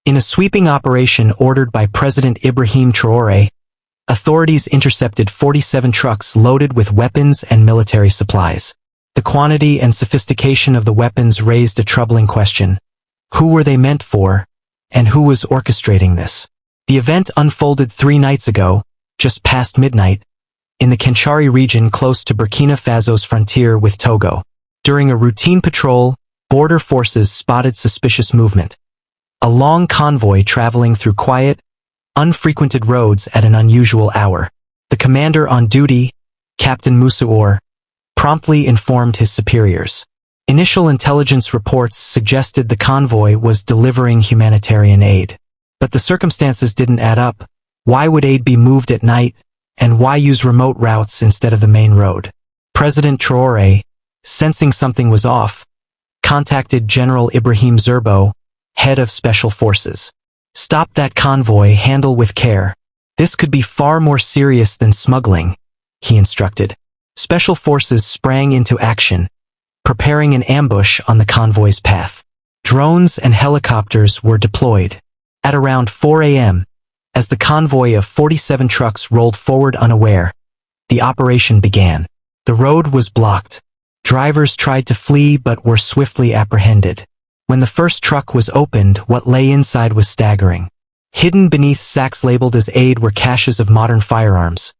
In a sweeping operation ordered by President Ibrahim Traoré, authorities intercepted 47 trucks loaded with weapons and military supplies. The quantity and sophistication of the weapons raised a troubling question. Who were they meant for, and who was orchestrating this? The event unfolded 3 nights ago, just past midnight, in the Kanchari region close to Burkina Faso's frontier with Togo. During a routine patrol, border forces spotted suspicious movement. A long convoy traveling through quiet, unfrequented roads at an unusual hour. The commander on duty, Captain Musaor, promptly informed his superiors. Initial intelligence reports suggested the convoy was delivering humanitarian aid. But the circumstances didn't add up. Why would aid be moved at night, and why use remote routes instead of the main road? President Traoré, sensing something was off, contacted General Ibrahim Zerbo, head of Special Forces. Stop that convoy, handle with care. This could be far more serious than smuggling, he instructed. Special Forces sprang into action, preparing an ambush on the convoy's path. Drones and helicopters were deployed. At around 4 a.m., as the convoy of 47 trucks rolled forward unaware, the operation began. The road was blocked. Drivers tried to flee but were swiftly apprehended. When the first truck was opened, what lay inside was staggering. Hidden beneath sacks labeled as aid were caches of modern firearms.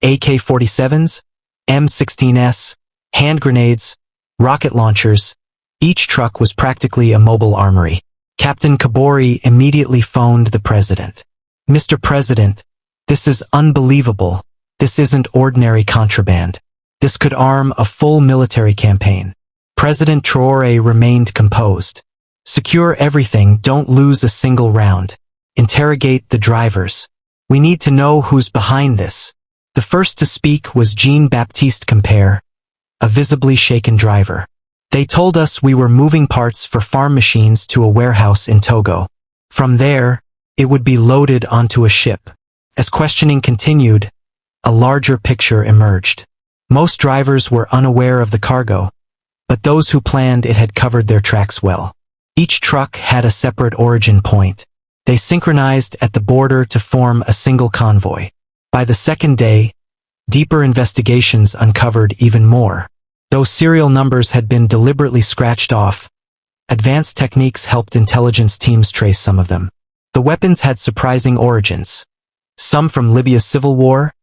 AK-47s, M16s, hand grenades, rocket launchers. Each truck was practically a mobile armory. Captain Kabori immediately phoned the president. Mr. President, this is unbelievable. This isn't ordinary contraband. This could arm a full military campaign. President Traoré remained composed. Secure everything, don't lose a single round. Interrogate the drivers. We need to know who's behind this. The first to speak was Jean-Baptiste Compere, a visibly shaken driver. They told us we were moving parts for farm machines to a warehouse in Togo. From there, it would be loaded onto a ship. As questioning continued, a larger picture emerged. Most drivers were unaware of the cargo, but those who planned it had covered their tracks well. Each truck had a separate origin point. They synchronized at the border to form a single convoy. By the second day, deeper investigations uncovered even more. Though serial numbers had been deliberately scratched off, advanced techniques helped intelligence teams trace some of them. The weapons had surprising origins. Some from Libya's civil war,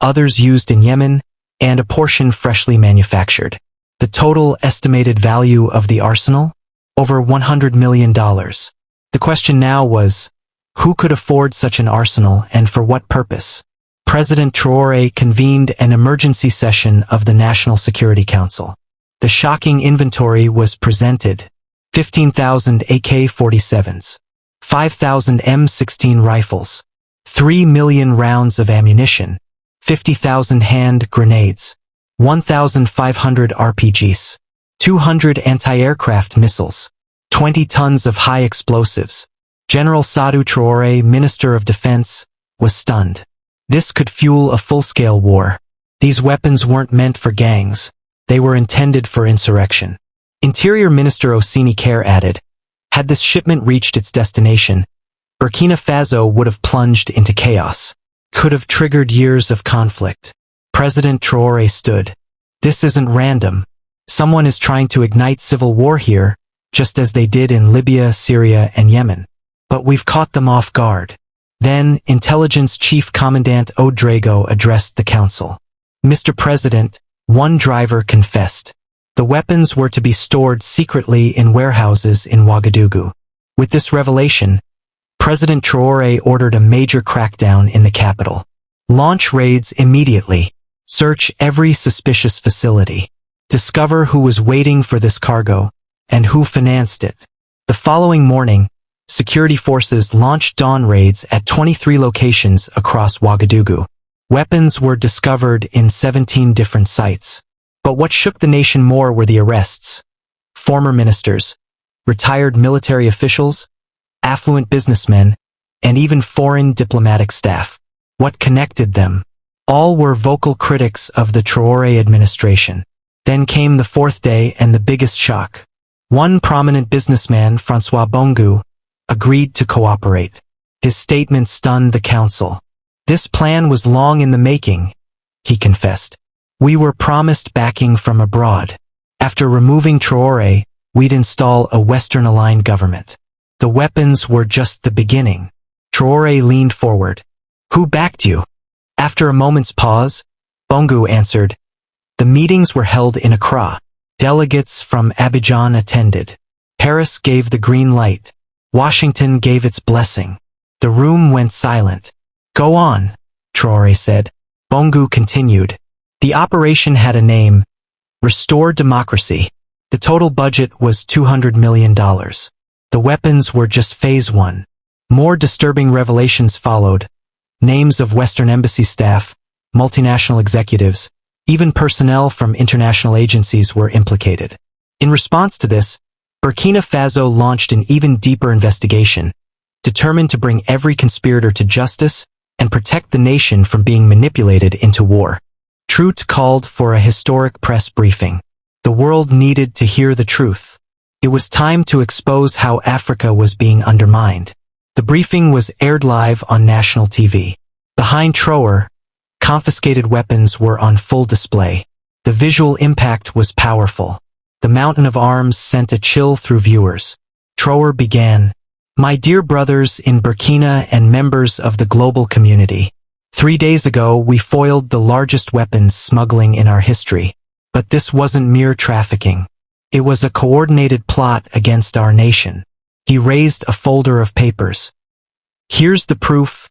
others used in Yemen, and a portion freshly manufactured. The total estimated value of the arsenal? Over $100 million. The question now was, who could afford such an arsenal and for what purpose? President Traoré convened an emergency session of the National Security Council. The shocking inventory was presented. 15,000 AK-47s, 5,000 M16 rifles, 3 million rounds of ammunition, 50,000 hand grenades, 1,500 RPGs, 200 anti-aircraft missiles, 20 tons of high explosives. General Sadou Traoré, Minister of Defense, was stunned. This could fuel a full-scale war. These weapons weren't meant for gangs. They were intended for insurrection. Interior Minister Osini Care added, had this shipment reached its destination, Burkina Faso would have plunged into chaos. Could have triggered years of conflict. President Traoré stood. This isn't random. Someone is trying to ignite civil war here, just as they did in Libya, Syria, and Yemen. But we've caught them off guard. Then, Intelligence Chief Commandant Ouedraogo addressed the council. Mr. President, one driver confessed. The weapons were to be stored secretly in warehouses in Ouagadougou. With this revelation, President Traoré ordered a major crackdown in the capital. Launch raids immediately. Search every suspicious facility. Discover who was waiting for this cargo and who financed it. The following morning, security forces launched dawn raids at 23 locations across Ouagadougou. Weapons were discovered in 17 different sites. But what shook the nation more were the arrests. Former ministers, retired military officials, affluent businessmen, and even foreign diplomatic staff. What connected them? All were vocal critics of the Traoré administration. Then came the fourth day and the biggest shock. One prominent businessman, François Bongo, agreed to cooperate. His statement stunned the council. This plan was long in the making, he confessed. We were promised backing from abroad. After removing Traoré, we'd install a Western-aligned government. The weapons were just the beginning. Traoré leaned forward. Who backed you? After a moment's pause, Bongo answered. The meetings were held in Accra. Delegates from Abidjan attended. Paris gave the green light. Washington gave its blessing. The room went silent. Go on, Traoré said. Bongo continued. The operation had a name, Restore Democracy. The total budget was $200 million. The weapons were just phase 1. More disturbing revelations followed. Names of Western embassy staff, multinational executives, even personnel from international agencies were implicated. In response to this, Burkina Faso launched an even deeper investigation, determined to bring every conspirator to justice and protect the nation from being manipulated into war. Trute called for a historic press briefing. The world needed to hear the truth. It was time to expose how Africa was being undermined. The briefing was aired live on national TV. Behind Traoré, confiscated weapons were on full display. The visual impact was powerful. The mountain of arms sent a chill through viewers. Traoré began, My dear brothers in Burkina and members of the global community. 3 days ago we foiled the largest weapons smuggling in our history. But this wasn't mere trafficking. It was a coordinated plot against our nation. He raised a folder of papers. Here's the proof.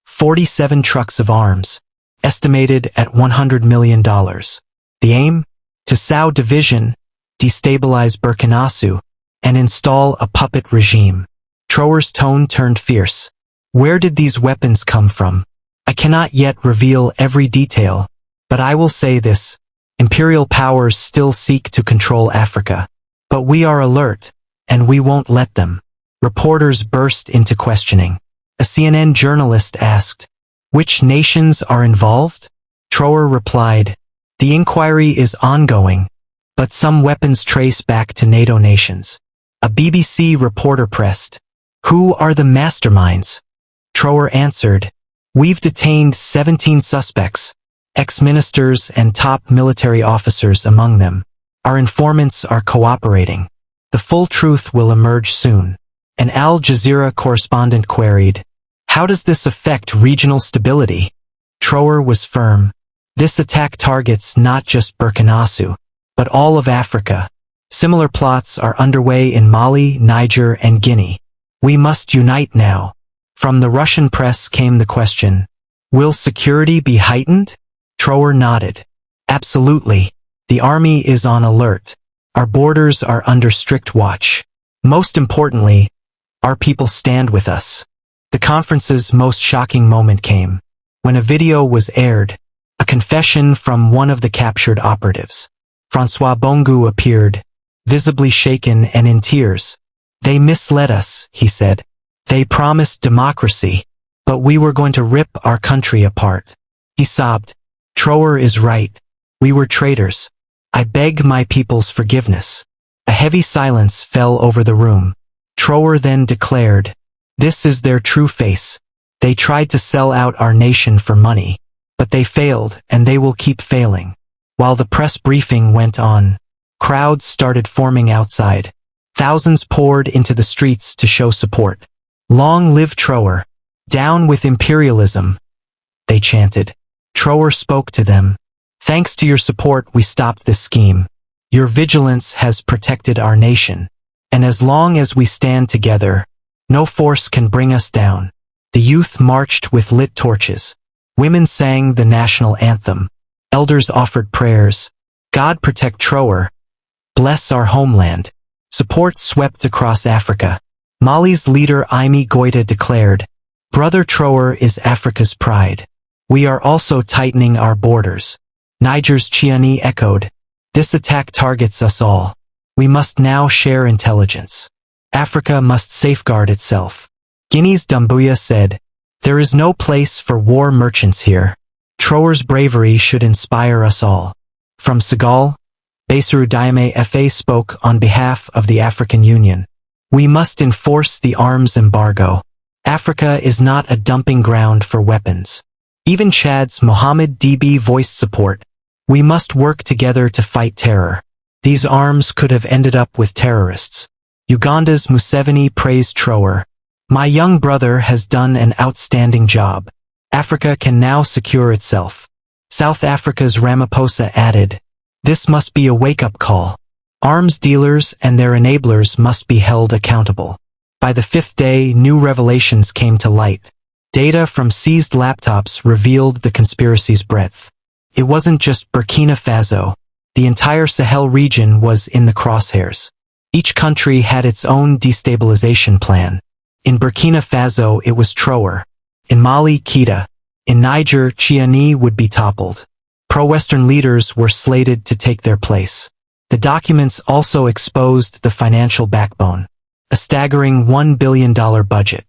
47 trucks of arms, estimated at $100 million. The aim? To sow division, destabilize Burkina Faso, and install a puppet regime. Traoré's tone turned fierce. Where did these weapons come from? I cannot yet reveal every detail, but I will say this. Imperial powers still seek to control Africa. But we are alert, and we won't let them. Reporters burst into questioning. A CNN journalist asked, Which nations are involved? Traoré replied, The inquiry is ongoing, but some weapons trace back to NATO nations. A BBC reporter pressed, Who are the masterminds? Traoré answered, We've detained 17 suspects, ex-ministers and top military officers among them. Our informants are cooperating. The full truth will emerge soon. An Al Jazeera correspondent queried, How does this affect regional stability? Traoré was firm. This attack targets not just Burkina Faso, but all of Africa. Similar plots are underway in Mali, Niger, and Guinea. We must unite now. From the Russian press came the question, Will security be heightened? Traoré nodded. Absolutely. The army is on alert. Our borders are under strict watch. Most importantly, our people stand with us. The conference's most shocking moment came when a video was aired, a confession from one of the captured operatives. François Bongo appeared, visibly shaken and in tears. They misled us, he said. They promised democracy, but we were going to rip our country apart. He sobbed. Traoré is right. We were traitors. I beg my people's forgiveness. A heavy silence fell over the room. Traoré then declared, This is their true face. They tried to sell out our nation for money, but they failed and they will keep failing. While the press briefing went on, crowds started forming outside. Thousands poured into the streets to show support. Long live Traoré. Down with imperialism, they chanted. Traoré spoke to them. Thanks to your support we stopped this scheme. Your vigilance has protected our nation. And as long as we stand together, no force can bring us down. The youth marched with lit torches. Women sang the national anthem. Elders offered prayers. God protect Traoré. Bless our homeland. Support swept across Africa. Mali's leader Imi Goïta declared, Brother Traoré is Africa's pride. We are also tightening our borders. Niger's Chiani echoed, This attack targets us all. We must now share intelligence. Africa must safeguard itself. Guinea's Doumbouya said, There is no place for war merchants here. Traoré's bravery should inspire us all. From Senegal, Bassirou Diomaye Faye spoke on behalf of the African Union. We must enforce the arms embargo. Africa is not a dumping ground for weapons. Even Chad's Mohammed DB voiced support. We must work together to fight terror. These arms could have ended up with terrorists. Uganda's Museveni praised Traoré. My young brother has done an outstanding job. Africa can now secure itself. South Africa's Ramaphosa added, this must be a wake-up call. Arms dealers and their enablers must be held accountable. By the fifth day, new revelations came to light. Data from seized laptops revealed the conspiracy's breadth. It wasn't just Burkina Faso. The entire Sahel region was in the crosshairs. Each country had its own destabilization plan. In Burkina Faso, it was Traoré. In Mali, Keita. In Niger, Chiani would be toppled. Pro-Western leaders were slated to take their place. The documents also exposed the financial backbone. A staggering $1 billion budget.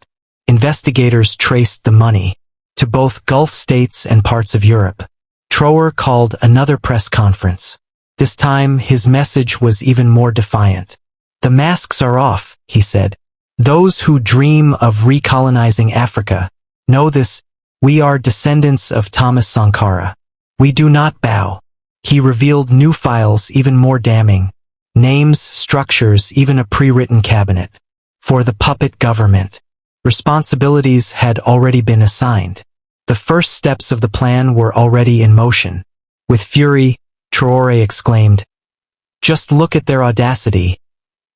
Investigators traced the money to both Gulf states and parts of Europe. Traoré called another press conference. This time, his message was even more defiant. The masks are off, he said. Those who dream of recolonizing Africa know this. We are descendants of Thomas Sankara. We do not bow. He revealed new files even more damning. Names, structures, even a pre-written cabinet. For the puppet government. Responsibilities had already been assigned. The first steps of the plan were already in motion. With fury, Traoré exclaimed, just look at their audacity.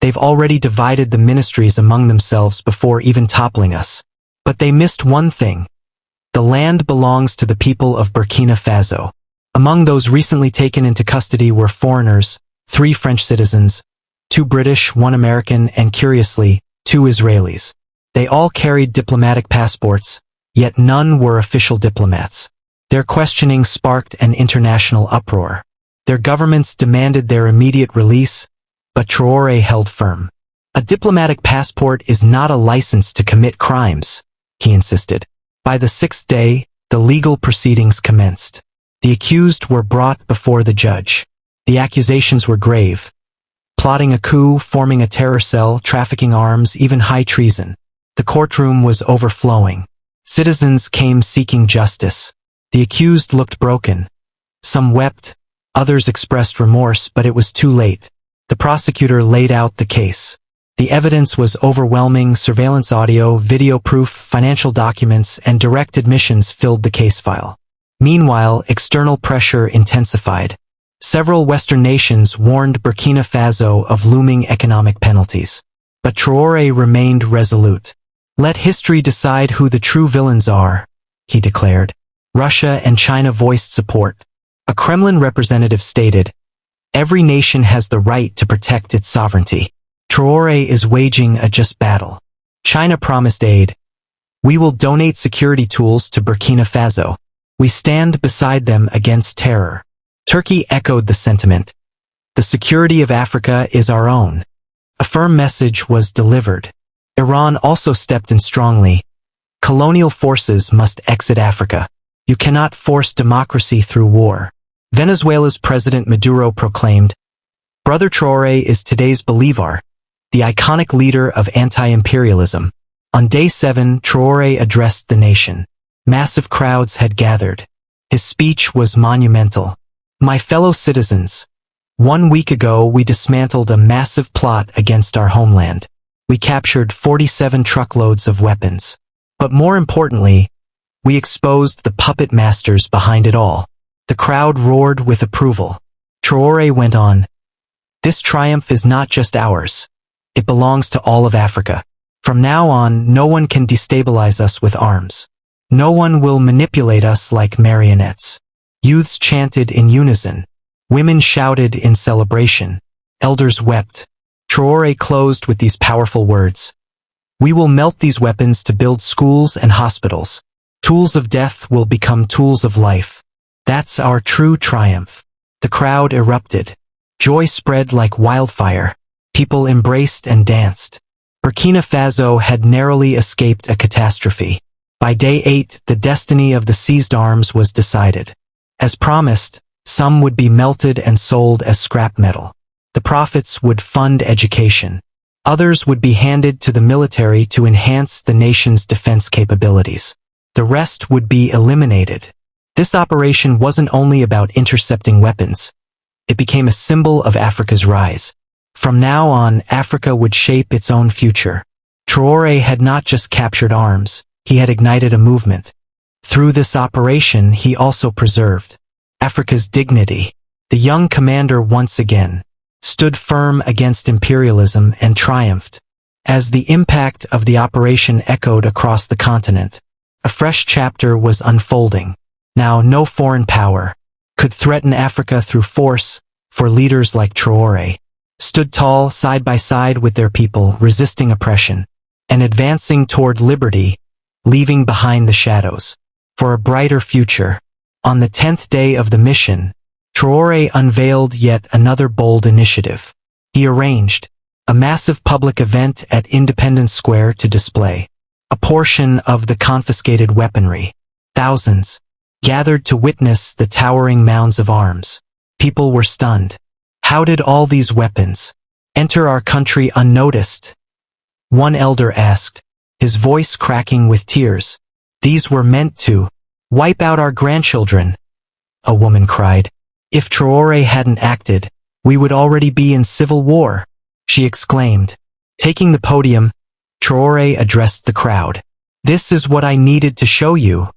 They've already divided the ministries among themselves before even toppling us. But they missed one thing. The land belongs to the people of Burkina Faso. Among those recently taken into custody were foreigners, 3 French citizens, 2 British, 1 American, and curiously, 2 Israelis. They all carried diplomatic passports, yet none were official diplomats. Their questioning sparked an international uproar. Their governments demanded their immediate release, but Traoré held firm. A diplomatic passport is not a license to commit crimes, he insisted. By the 6th day, the legal proceedings commenced. The accused were brought before the judge. The accusations were grave. Plotting a coup, forming a terror cell, trafficking arms, even high treason. The courtroom was overflowing. Citizens came seeking justice. The accused looked broken. Some wept, others expressed remorse, but it was too late. The prosecutor laid out the case. The evidence was overwhelming. Surveillance audio, video proof, financial documents, and direct admissions filled the case file. Meanwhile, external pressure intensified. Several Western nations warned Burkina Faso of looming economic penalties. But Traoré remained resolute. Let history decide who the true villains are, he declared. Russia and China voiced support. A Kremlin representative stated, every nation has the right to protect its sovereignty. Traoré is waging a just battle. China promised aid. We will donate security tools to Burkina Faso. We stand beside them against terror. Turkey echoed the sentiment. The security of Africa is our own. A firm message was delivered. Iran also stepped in strongly. Colonial forces must exit Africa. You cannot force democracy through war. Venezuela's President Maduro proclaimed, Brother Traoré is today's Bolivar, the iconic leader of anti-imperialism. On day 7, Traoré addressed the nation. Massive crowds had gathered. His speech was monumental. My fellow citizens, 1 week ago we dismantled a massive plot against our homeland. We captured 47 truckloads of weapons. But more importantly, we exposed the puppet masters behind it all. The crowd roared with approval. Traoré went on, this triumph is not just ours. It belongs to all of Africa. From now on, no one can destabilize us with arms. No one will manipulate us like marionettes. Youths chanted in unison. Women shouted in celebration. Elders wept. Traoré closed with these powerful words. We will melt these weapons to build schools and hospitals. Tools of death will become tools of life. That's our true triumph. The crowd erupted. Joy spread like wildfire. People embraced and danced. Burkina Faso had narrowly escaped a catastrophe. By day 8, the destiny of the seized arms was decided. As promised, some would be melted and sold as scrap metal. The profits would fund education. Others would be handed to the military to enhance the nation's defense capabilities. The rest would be eliminated. This operation wasn't only about intercepting weapons. It became a symbol of Africa's rise. From now on, Africa would shape its own future. Traoré had not just captured arms, he had ignited a movement. Through this operation, he also preserved Africa's dignity. The young commander once again stood firm against imperialism and triumphed. As the impact of the operation echoed across the continent, a fresh chapter was unfolding. Now no foreign power could threaten Africa through force, for leaders like Traoré stood tall side by side with their people, resisting oppression and advancing toward liberty, leaving behind the shadows for a brighter future. On the 10th day of the mission, Traoré unveiled yet another bold initiative. He arranged a massive public event at Independence Square to display a portion of the confiscated weaponry. Thousands gathered to witness the towering mounds of arms. People were stunned. How did all these weapons enter our country unnoticed? One elder asked, his voice cracking with tears. These were meant to wipe out our grandchildren. A woman cried. If Traoré hadn't acted, we would already be in civil war, she exclaimed. Taking the podium, Traoré addressed the crowd. This is what I needed to show you,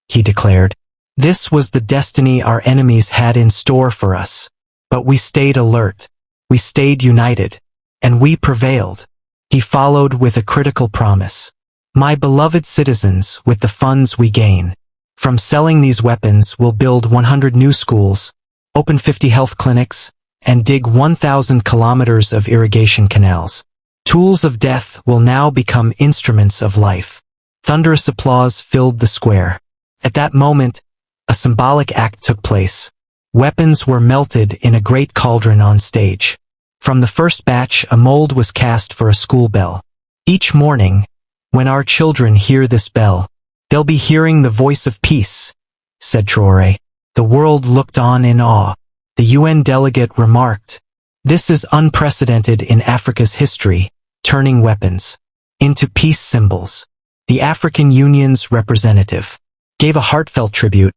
he declared. This was the destiny our enemies had in store for us. But we stayed alert. We stayed united. And we prevailed. He followed with a critical promise. My beloved citizens, with the funds we gain from selling these weapons, we'll build 100 new schools, open 50 health clinics, and dig 1,000 kilometers of irrigation canals. Tools of death will now become instruments of life. Thunderous applause filled the square. At that moment, a symbolic act took place. Weapons were melted in a great cauldron on stage. From the first batch, a mold was cast for a school bell. Each morning, when our children hear this bell, they'll be hearing the voice of peace, said Traoré. The world looked on in awe. The UN delegate remarked, this is unprecedented in Africa's history, turning weapons into peace symbols. The African Union's representative gave a heartfelt tribute.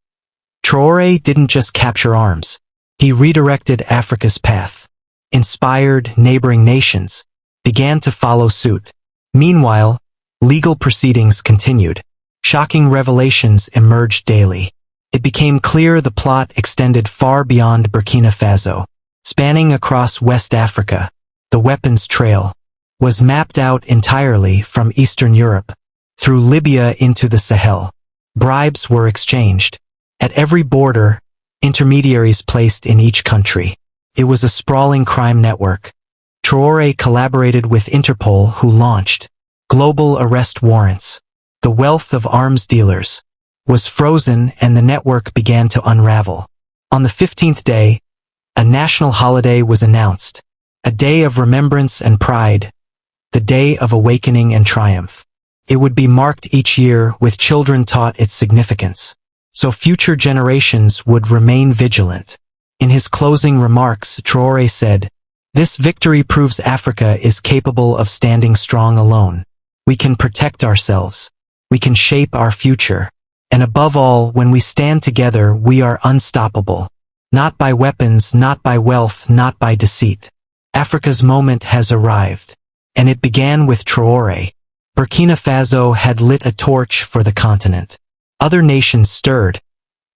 Traoré didn't just capture arms. He redirected Africa's path. Inspired neighboring nations began to follow suit. Meanwhile, legal proceedings continued. Shocking revelations emerged daily. It became clear the plot extended far beyond Burkina Faso. Spanning across West Africa, the weapons trail was mapped out entirely from Eastern Europe, through Libya into the Sahel. Bribes were exchanged. At every border, intermediaries placed in each country. It was a sprawling crime network. Traoré collaborated with Interpol, who launched global arrest warrants. The wealth of arms dealers was frozen and the network began to unravel. On the 15th day, a national holiday was announced, a day of remembrance and pride, the day of awakening and triumph. It would be marked each year, with children taught its significance, so future generations would remain vigilant. In his closing remarks, Traoré said, "This victory proves Africa is capable of standing strong alone. We can protect ourselves. We can shape our future. And above all, when we stand together, we are unstoppable. Not by weapons, not by wealth, not by deceit. Africa's moment has arrived." And it began with Traoré. Burkina Faso had lit a torch for the continent. Other nations stirred,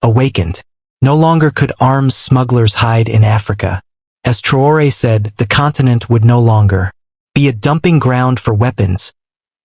awakened. No longer could arms smugglers hide in Africa. As Traoré said, the continent would no longer be a dumping ground for weapons,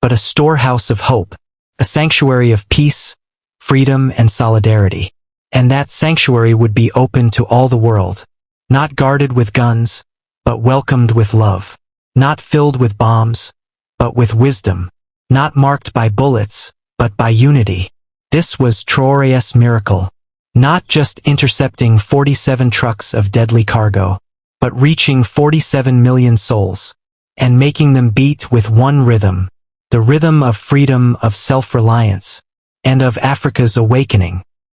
but a storehouse of hope, a sanctuary of peace, freedom, and solidarity. And that sanctuary would be open to all the world, not guarded with guns, but welcomed with love, not filled with bombs, but with wisdom, not marked by bullets, but by unity. This was Traoré's miracle, not just intercepting 47 trucks of deadly cargo, but reaching 47 million souls, and making them beat with one rhythm, the rhythm of freedom, of self-reliance, and of Africa's awakening.